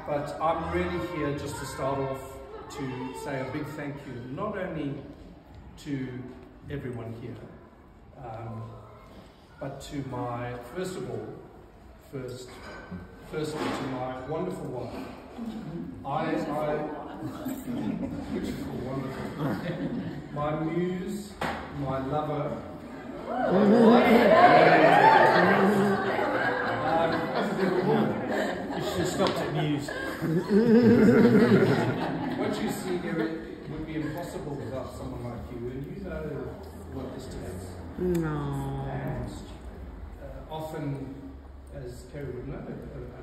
But I'm really here just to start off to say a big thank you, not only to everyone here, but to my, firstly to my wonderful wife. Beautiful, wonderful. My muse, my lover. You should have stopped at muse. What you see here, it would be impossible without someone like you, and you know what this takes. No. And often, as Kerry would know,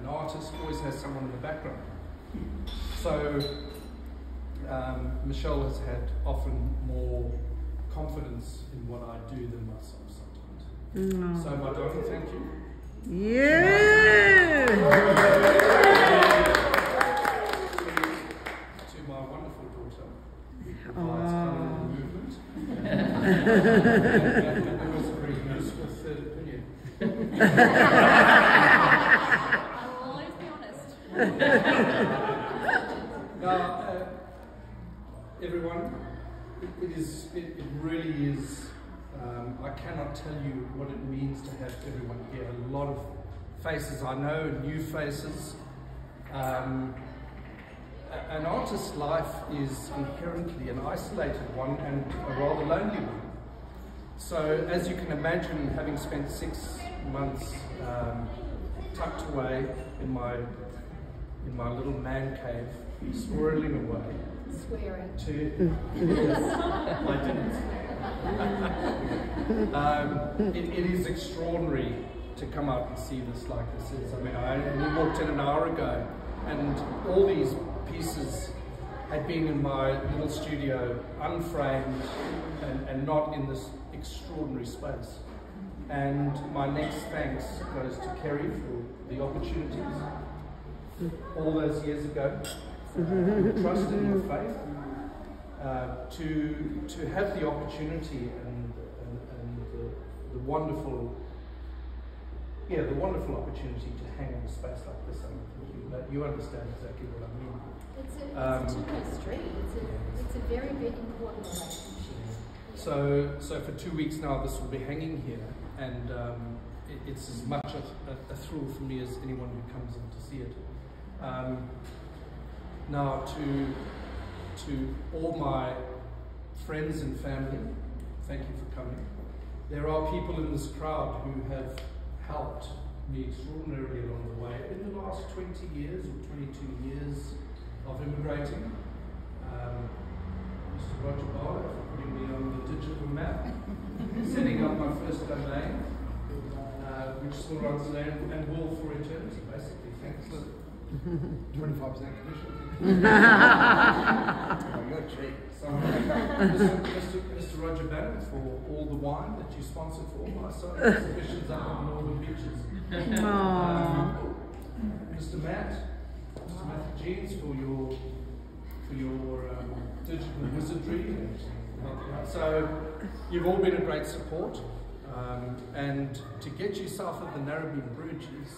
an artist always has someone in the background. So Michelle has had often more confidence in what I do than myself sometimes. No. So my darling, thank you. Yeah. To my wonderful daughter, who provides colour and movement. And there was a very useful third opinion. I will always be honest. Now, everyone, it really is, I cannot tell you what it means to have everyone here. A lot of faces I know, new faces. An artist's life is inherently an isolated one and a rather lonely one. So, as you can imagine, having spent 6 months tucked away in my little man cave, swirling away. Swearing. I didn't. It is extraordinary to come out and see this like this is. I mean, I only walked in an hour ago, and all these pieces had been in my little studio, unframed, and not in this extraordinary space. And my next thanks goes to Kerry for the opportunities all those years ago, for trust in your faith, to have the opportunity and the wonderful, the wonderful opportunity to hang in a space like this. You understand exactly what I mean. It's a two-way street. It's a very big important relationship. So for 2 weeks now, this will be hanging here, and it's as much a thrill for me as anyone who comes in to see it. Now to all my friends and family, thank you for coming. There are people in this crowd who have helped me extraordinarily along the way in the last 20 years or 22 years of immigrating. Mr. Roger Barlow for putting me on the digital map, setting up my first domain, which still runs today, and will for eternity, basically. Thanks. 25% commission. Mr. Roger Barlow for all the wine that you sponsored for all my solo exhibitions up on Northern Beaches. Mr. Matthew Jeans for your digital wizardry. So you've all been a great support, and to get yourself at the Narrabeen Bridges.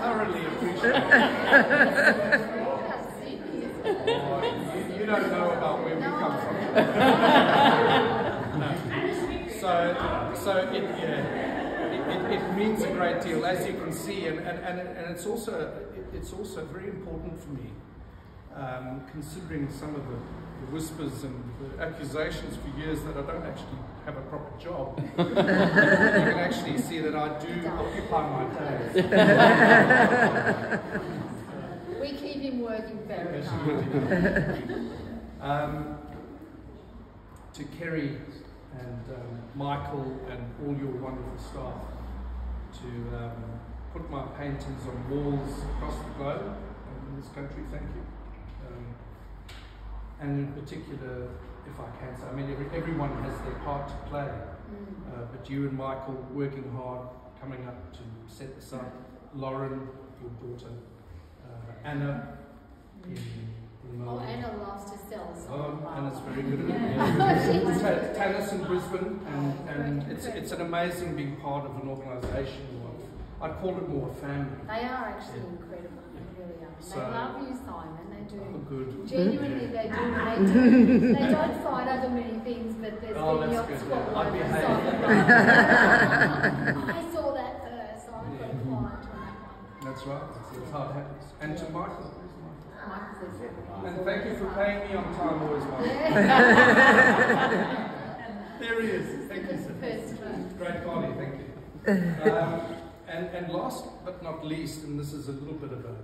Thoroughly appreciate it. You don't know about where we come from. So it means a great deal, as you can see, and it's also very important for me, considering some of the whispers and the accusations for years that I don't actually have a proper job. You can actually see that I do occupy my days. We keep him working very hard. To Kerry and Michael and all your wonderful staff, to put my paintings on walls across the globe in this country, thank you. And in particular, if I can say, I mean, everyone has their part to play, but you and Michael working hard, coming up to set this up, Lauren, your daughter, Anna in Melbourne. Anna loves to sell. So Anna's very good at it. Tanis in Brisbane, and it's an amazing being part of an organisation I'd call it more a family. They are actually incredible. They really are. So, they love you, Simon. They do. Oh, good. Genuinely, they do. They don't fight over many things, but there's the yacht squabble over Simon. I saw that first, so I've got a client on that one. That's right. That's how it happens. And to Michael. Michael says And thank you for paying me on time always, Michael. There he is. Thank you, sir. Great party, thank you. And last but not least, and this is a little bit of a,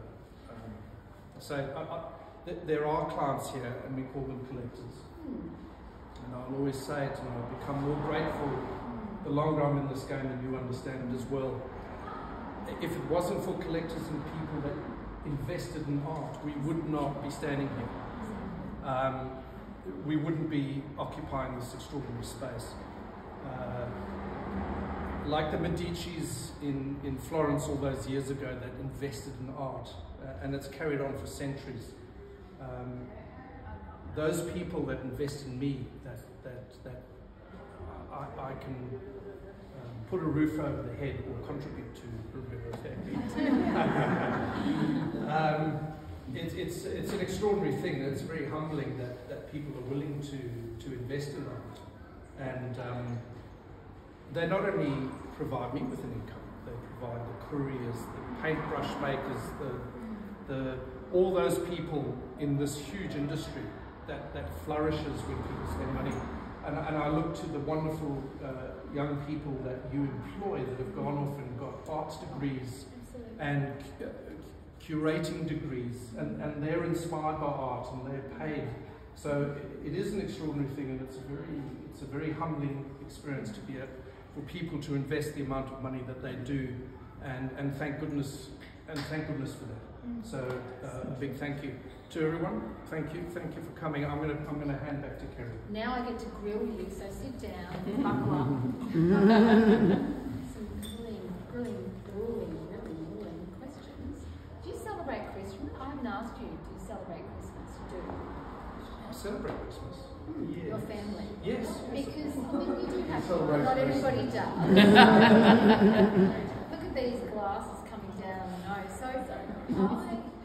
there are clients here, and we call them collectors. And I'll always say it, and I'll become more grateful the longer I'm in this game, and you understand it as well. If it wasn't for collectors and people that invested in art, we would not be standing here. We wouldn't be occupying this extraordinary space. Like the Medicis in Florence all those years ago that invested in art, and it's carried on for centuries. Those people that invest in me, that I can put a roof over the head or contribute to a roof over the head. It's an extraordinary thing. It's very humbling that people are willing to invest in art. And they not only provide me with an income, they provide the couriers, the paintbrush makers, all those people in this huge industry that flourishes when people spend money. And I look to the wonderful young people that you employ that have gone off and got arts degrees and curating degrees, and they're inspired by art and they're paid. So it is an extraordinary thing, and it's a very humbling experience to be for people to invest the amount of money that they do, and thank goodness for that. So a big thank you to everyone. Thank you for coming. I'm gonna hand back to Kerry. Now I get to grill you, so sit down, buckle up. Some grueling questions. Do you celebrate Christmas? I haven't asked you. Do you celebrate Christmas? You do. I celebrate Christmas. Yeah. Your family? Yes. Because I mean, you do have to. Not everybody does. Look at these glasses coming down the nose. So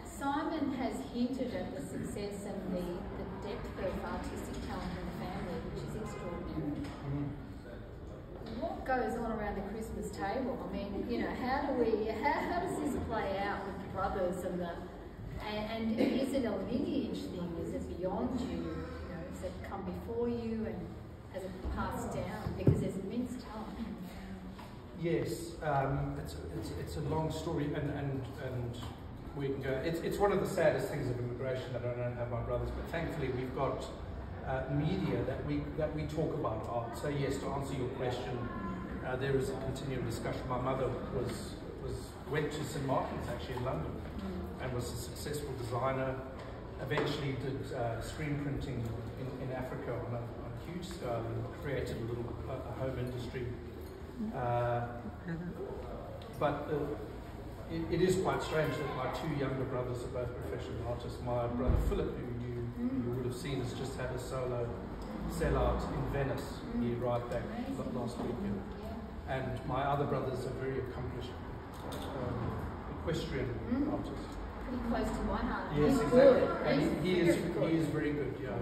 Simon has hinted at the success and the depth of artistic talent in the family, which is extraordinary. What goes on around the Christmas table? I mean, you know, how does this play out with the brothers and is it a lineage thing? Is it beyond you? You know, has it come before you and has it passed down? Because there's immense talent. Yes, it's a long story, and we can go. It's one of the saddest things of immigration that I don't have my brothers, but thankfully we've got media that we talk about art. So yes, to answer your question, there is a continuing discussion. My mother went to St. Martin's actually in London, and was a successful designer. Eventually did screen printing in Africa on a huge scale, and created a home industry. But it is quite strange that my two younger brothers are both professional artists. My brother Philip, who you would have seen, has just had a solo sellout in Venice. He arrived back last weekend. And my other brothers are very accomplished equestrian artists. Pretty close to my heart. Yes, He's exactly. good. And he is very good, yeah.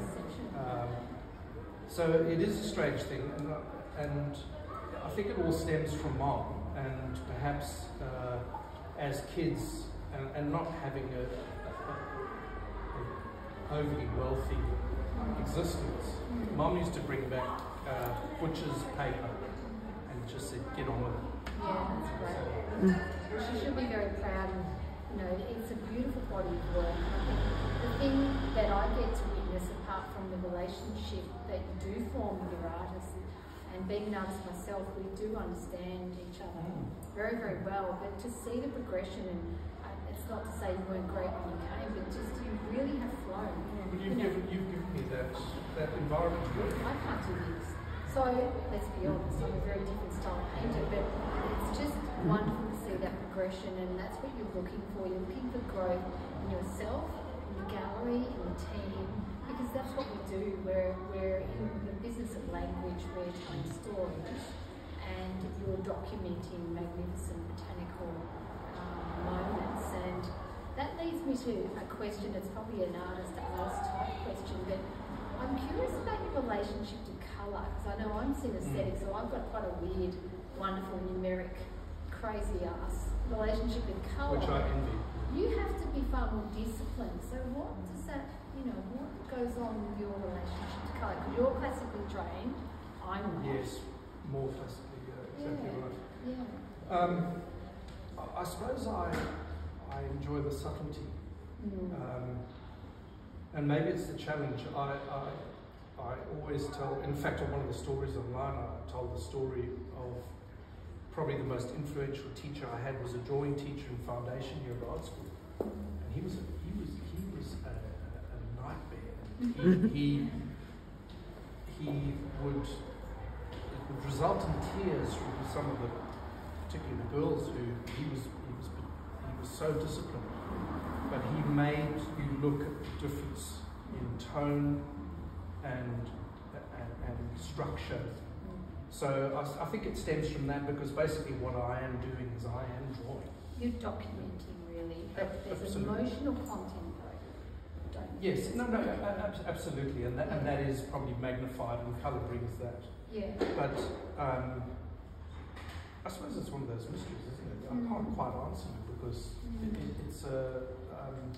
So it is a strange thing, and I think it all stems from mom, and perhaps as kids, and not having a overly wealthy existence. Mom used to bring back butcher's paper and just said, get on with it. Yeah, that's great. She should be very proud. And, you know, it's a beautiful body of work. And I think the thing that I get to witness, apart from the relationship that you do form with your artists, and being an artist myself, we do understand each other very, very well. But to see the progression, and it's not to say you weren't great when you came, but just you really have flown. But you've given me that environment to work. I can't do this. So let's be honest, I'm a very different style painter, but it's just wonderful to see that progression, and that's what you're looking for. You're looking for growth in yourself, in the gallery, in the team, because that's what we do. We're in the business of language, we're telling stories, and you're documenting magnificent botanical moments. And that leads me to a question. It's probably an artist type question, but I'm curious about your relationship to colour, because I know I'm synesthetic, so I've got quite a weird, wonderful, numeric, crazy ass relationship with colour. Which I envy. You have to be far more disciplined. So what does that, what goes on with your relationship to colour? Because you're classically trained, I'm not. Yes, more classically, exactly right. Yeah. I suppose I enjoy the subtlety. And maybe it's the challenge. I always tell, in fact, on one of the stories online, I told the story of probably the most influential teacher I had was a drawing teacher in foundation year of art school. And he was a nightmare. He would, it would result in tears from some of the, particularly the girls who he was so disciplined. But he made you look at the difference in tone and structure. So I think it stems from that, because basically what I am doing is I am drawing. You're documenting, really, but there's Absolutely. emotional content though, don't you? Yes, no, absolutely, and that is probably magnified, and colour brings that. Yeah. But I suppose it's one of those mysteries, isn't it? I can't quite answer it, because it's a...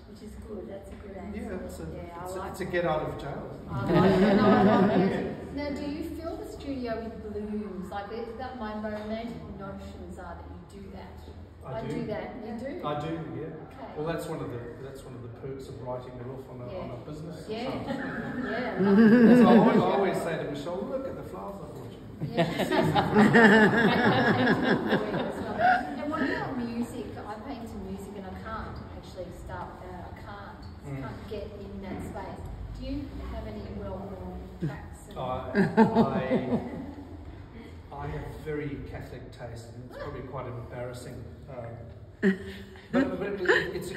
which is good, that's a good answer. Yeah, it's a get out of jail, isn't it? I like it. No, I like it. Now, do you fill the studio with blooms? Like, that my romantic notions are that you do that. I do that. You do? I do, yeah. Okay. Well, that's one of the perks of writing it off on a business. Yeah. Yeah. Yeah. So I always say to Michelle, look at the flowers I brought you. Yeah. And what about music? I paint to music and I can't actually start that. I can't get in that space. Do you have any well-known tracks? I have very Catholic taste, and it's probably quite embarrassing. But it's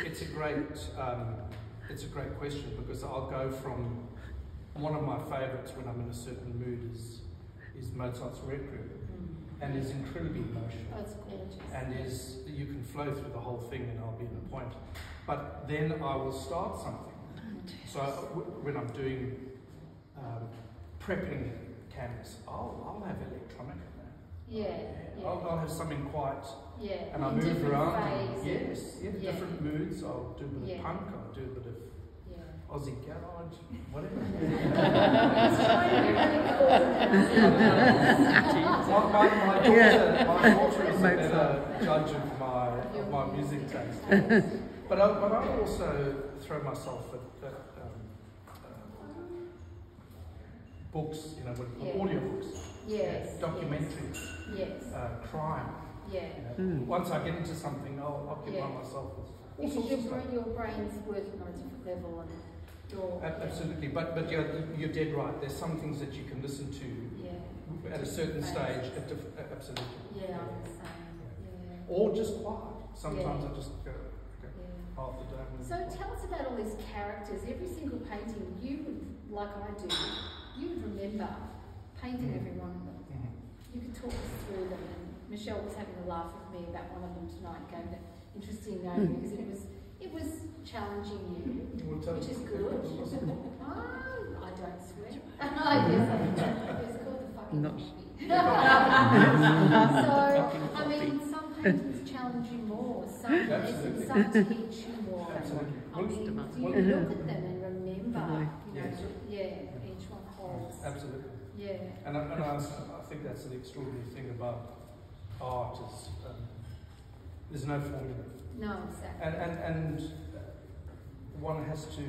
a great question, because I'll go from one of my favourites when I'm in a certain mood is Mozart's Requiem, and is incredibly emotional. Oh, it's gorgeous. And you can flow through the whole thing, and I'll be in a point. But then I will start something. So when I'm doing prepping canvas, I'll have electronic in there. Yeah. I'll have something quite. Yeah. And I in move around. Phases. Yes, different moods. I'll do a bit of punk. I'll do a bit of Aussie garage, whatever. my daughter is a better judge of my music taste. But I also throw myself at books, audio books, documentaries, crime. Once I get into something, I'll occupy myself with all sorts of stuff. Your brain's working on a different level, and absolutely. But you're dead right. There's some things that you can listen to at a certain stage. Absolutely. Yeah, I'm the same. Or just quiet. Sometimes I just go half the day. So tell us about all these characters. Every single painting, you would, like I do, you would remember painting every one of them. You could talk us through them. And Michelle was having a laugh with me about one of them tonight, gave an interesting name because it was challenging you, which is good. I don't swear. It's called the fucking hobby. So, I mean, some paintings challenge you more, some teach you more. Absolutely. I mean, do you look at them and remember, each one holds. Absolutely. Yeah. And I think that's the extraordinary thing about art is there's no formula. No, exactly. And one has to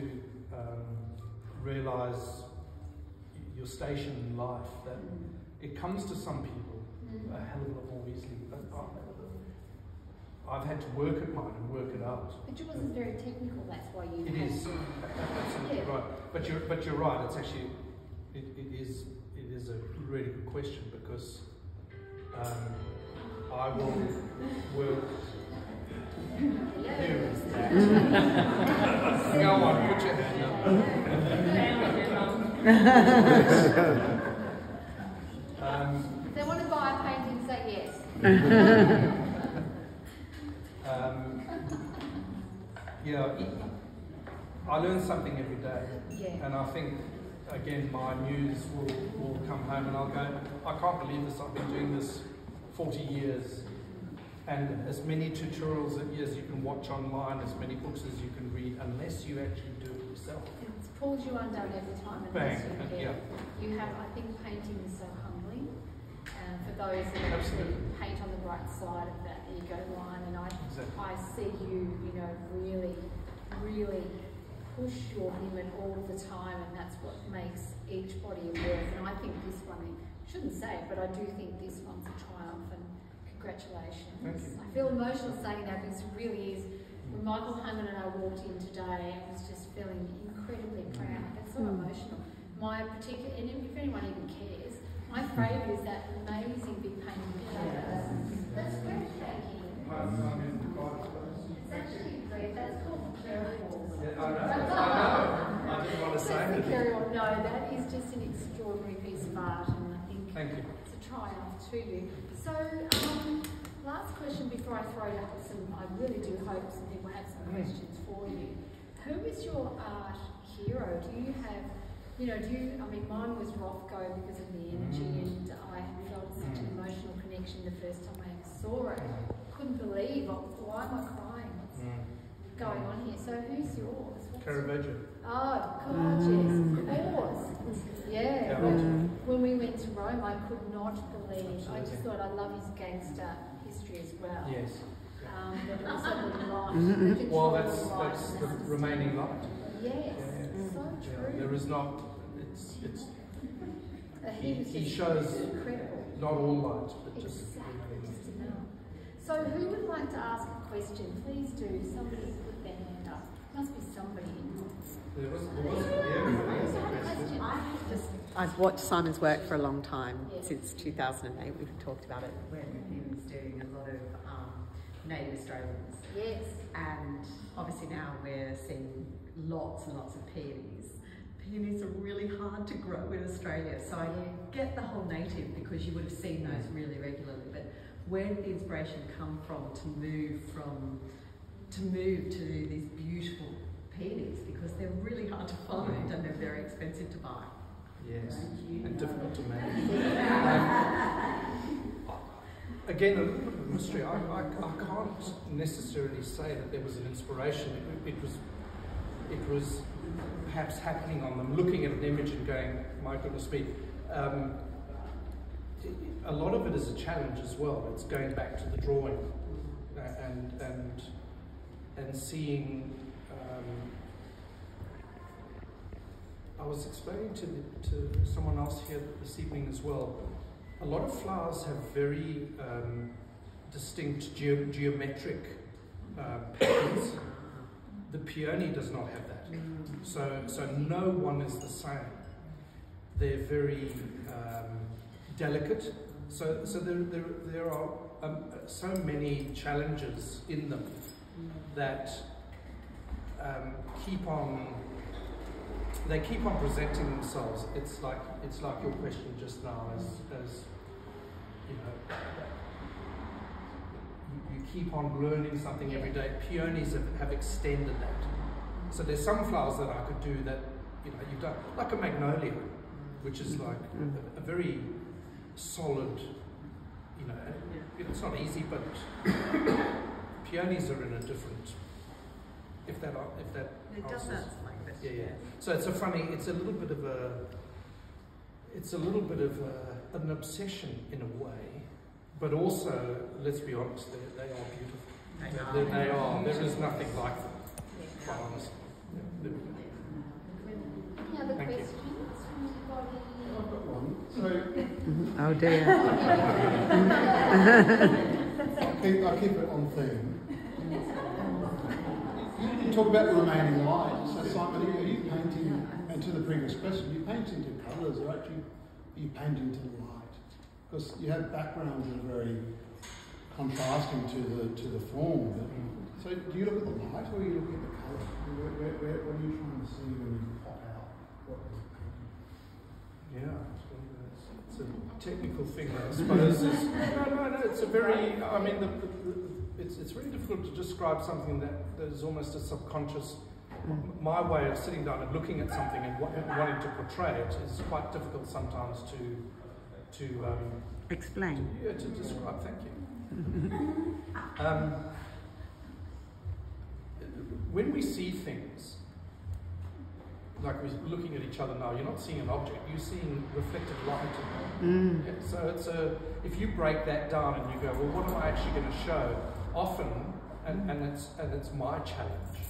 realise your station in life, that it comes to some people a hell of a lot more easily. I've had to work at mine and work it out. But yours is very technical, that's why you... It is, absolutely right. But you're right, it's actually, it is a really good question, because I will work... There is that. Go on, put your hand up. If they want to buy a painting, say Yeah, I learn something every day. Yeah. And I think, again, my muse will come home and I'll go, I can't believe this, I've been doing this 40 years. And as many tutorials as you can watch online, as many books as you can read, unless you actually do it yourself. It pulls you undone every time. Bang, yeah. You have, I think painting is so humbling for those that actually paint on the right side of that ego line. And I see you, really, really push your limit all the time, and that's what makes each body of work. And I think this one, I shouldn't say it, but I do think this one's a triumph. And congratulations. Thank you. I feel emotional saying that because it really is. When Michael Hunman and I walked in today, I was just feeling incredibly proud. It's so emotional. My particular, and if anyone even cares, my favourite is that amazing big painting of That's breathtaking. It's actually great. That's called Kerry Armstrong. I didn't want to say it. No, that is just an extraordinary piece of art, and I think it's a triumph to you. So, last question before I throw it up with some, I really do hope some people have some questions for you. Who is your art hero? Do you have, mine was Rothko because of the energy, and I felt such an emotional connection the first time I saw it. Couldn't believe, why am I crying? What's going on here? So who's yours? Caravaggio. Oh, gorgeous. Of course. Yeah. When we went to Rome, I could not believe. I just thought I love his gangster history as well. Yes. But also the light. Well, that's the remaining light. Yes. So true. There is not. He shows incredible. Not all light, but just enough. So, who would like to ask a question? Please do. Somebody put their hand up. Must be somebody. I've watched Simon's work for a long time, since 2008. We've talked about it when he was doing a lot of native Australians. Yes. And obviously now we're seeing lots and lots of peonies. Peonies are really hard to grow in Australia, so I get the whole native because you would have seen those really regularly. But where did the inspiration come from to move to these beautiful peonies, because they're really hard to find and they're very expensive to buy? Yes, and difficult to manage. Again, a little bit of mystery. I can't necessarily say that there was an inspiration. It was perhaps happening on them, looking at an image and going, my goodness me. A lot of it is a challenge as well. It's going back to the drawing and seeing. I was explaining to someone else here this evening as well. A lot of flowers have very distinct geometric patterns. The peony does not have that. So no one is the same. They're very delicate. So there are so many challenges in them that keep on presenting themselves. It's like your question just now, as you know, you keep on learning something every day. Peonies have extended that. So there's some flowers that I could do that you've done, like a magnolia, which is like a very solid. It's not easy, but peonies are in a different. If that it does sound like this. Yeah. So it's a little bit of an obsession in a way, but also, let's be honest, they are beautiful. They are. There is nothing like them. Quite honestly. Any other questions from anybody? I've got one. So, oh dear. I'll keep it on theme. You talk about the remaining light. So, Simon, are you painting, and to the previous question, are you painting to colours, or actually are you painting to light? Because you have backgrounds that are very contrasting to the form. So, do you look at the light, or are you looking at the colour? What are you trying to see when you pop out what you're painting? Yeah, it's a technical thing, I suppose. No, it's a very, I mean, it's very difficult to describe something that is almost a subconscious. My way of sitting down and looking at something and wanting to portray it is quite difficult sometimes to explain. To describe. Thank you. When we see things, like we're looking at each other now, you're not seeing an object, you're seeing reflected light. Yeah, so if you break that down and you go, well, what am I actually going to show? Often, and it's my challenge.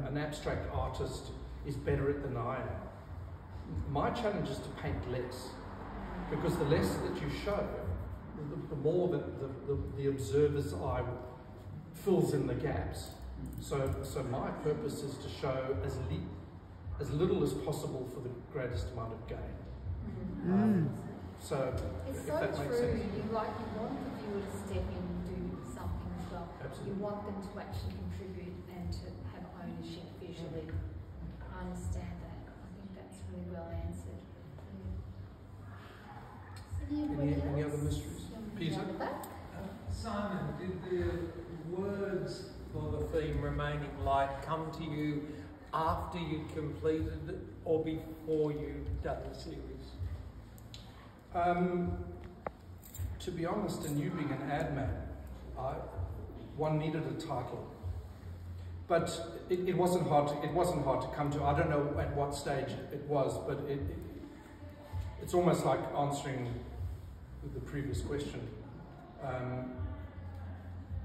An abstract artist is better at than I am. My challenge is to paint less, because the less that you show, the more that the observer's eye fills in the gaps. So my purpose is to show as little as possible for the greatest amount of gain. So it's if so that makes true. sense. You want the viewer to step in and do something as well. Absolutely. You want them to actually contribute and to have ownership visually. I understand that. I think that's really well answered. Any other mysteries? Peter? Simon, did the words for the theme Remaining Light come to you after you'd completed it or before you'd done the series? To be honest, and you being an ad man, one needed a title, but it wasn't hard to come to. I don't know at what stage it was, but it's almost like answering the previous question.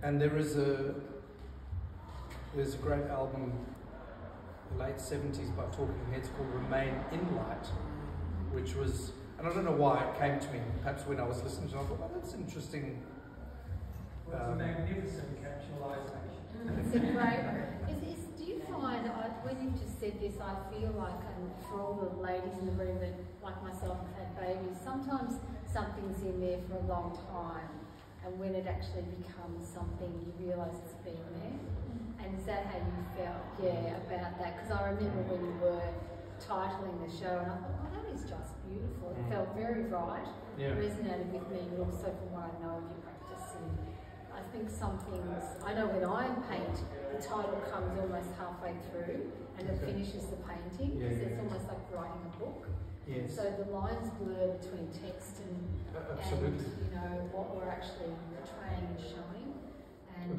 And there's a great album, the late 70s by Talking Heads, called Remain in Light, which was, and I don't know why it came to me, perhaps when I was listening to it, I thought, oh, that's interesting. Well, it's a magnificent capsulization. It's a great. Do you find, when you've just said this, I feel like, and for all the ladies in the room that, like myself, have had babies, sometimes something's in there for a long time, and when it actually becomes something, you realise it's been there. And is that how you felt, about that? Because I remember when you were titling the show, and I thought, oh, that is just beautiful. It felt very right. It resonated with me, but also from what I know of your practice. And I think some things, I know when I paint, the title comes almost halfway through, and it finishes the painting. It's almost like writing a book. Yes. So the lines blur between text and what we're actually portraying and showing. And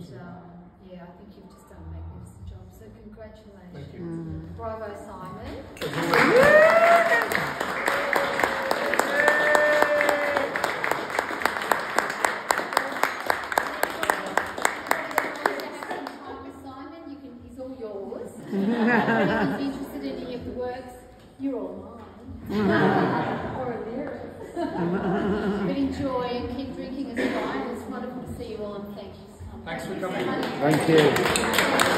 I think you've just done a magnificent job. So congratulations. Thank you. Bravo, Simon. Simon, he's all yours. If he's interested in any of the works, you're all mine. Or a lyric. But enjoy and keep drinking as well. It's wonderful to see you all, and thank you so much. Thanks for coming. Thank you.